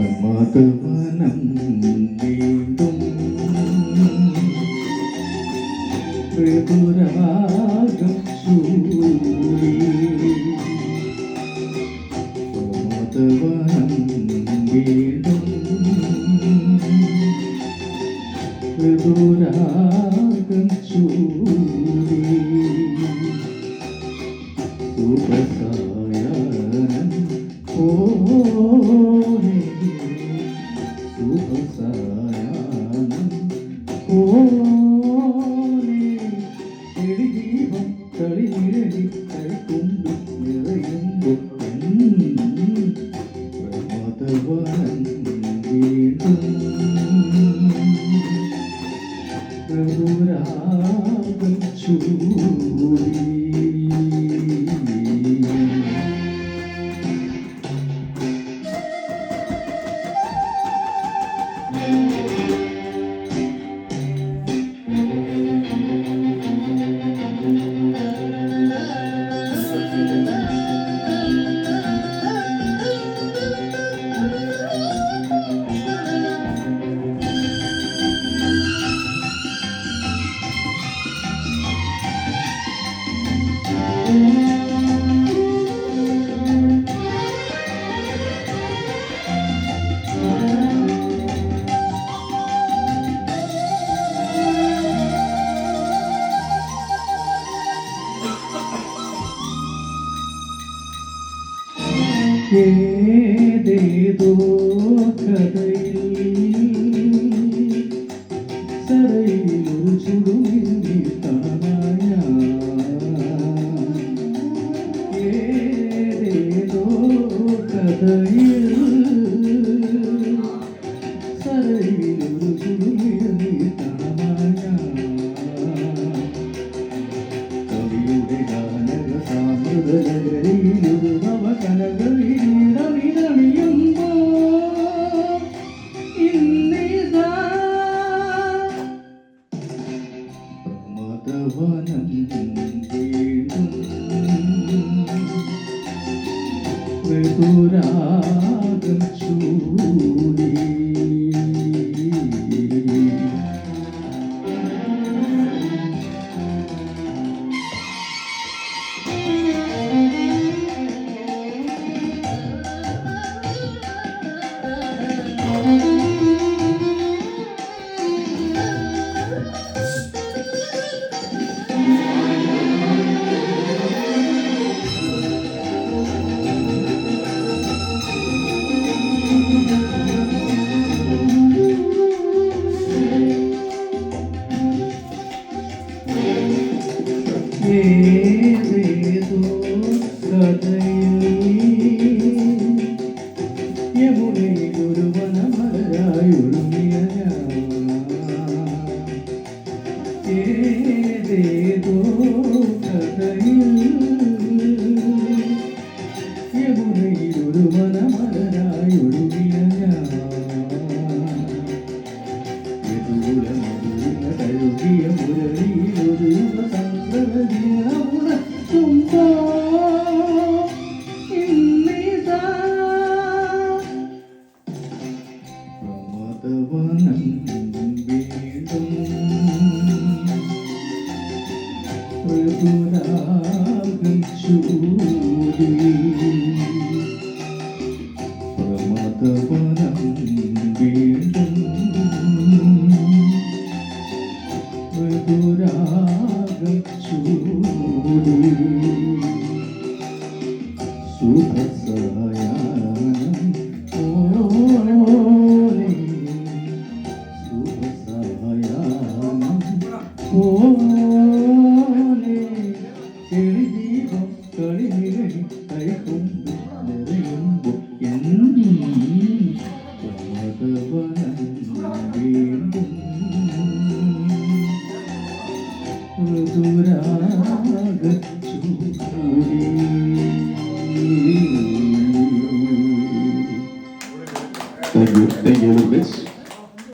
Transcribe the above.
പ്രമദവനം വീണ്ടും ത്രിപുരമാകം ചൂടി പ്രമദവനം വീണ്ടും ത്രിപുരാകം ചൂടി ഉപസായനം പോലെ ഉപസായനം പോലെ എളിദീപം കളിനിഴലി കൈക്കൊണ്ടു നിറയുമ്പോൾ പ്രമദവനം വീണ്ടും പ്രഭുരാഗം ചൂടി. ഏതേതോ കഥയിൽ സരയിലൊരു ചുടുമിന്നി കാണായ ഏതേതോ കഥയിൽ സരയിലൊരു ചുടുമിന്നി കാണായ കവിയുടെ ഗാനക സാമൃതലകരിയിലൊരു നവകനകളിൽ പ്രമദവനം വീണ്ടും ത്രിപുരാഗം ചൂടി. ഏതേതോ കഥയിൽ യമുനയിലൊരു വനമലരായൊഴുങ്ങിയ ഏതേതോ കഥയിൽ യമുനയിലൊരു വനമലരായൊഴുങ്ങിയ യദുകുലമധുരിമതഴുകിയ മുരളിയിലൊരു പ്രമദവനം വീണ്ടും പ്രഭുരാഗം ചൂടി. പ്രമദവനം വീണ്ടും പ്രഭുരാഗം ചൂടി. ശുഭസായാനം പോലെ ശുഭസായാനം പോലെ എളിദീപം കളിനിഴലി കൈകൊണ്ട് നിറയുമ്പോൾ പ്രമദവനം വീണ്ടും പ്രഭുരാഗം ചൂടി.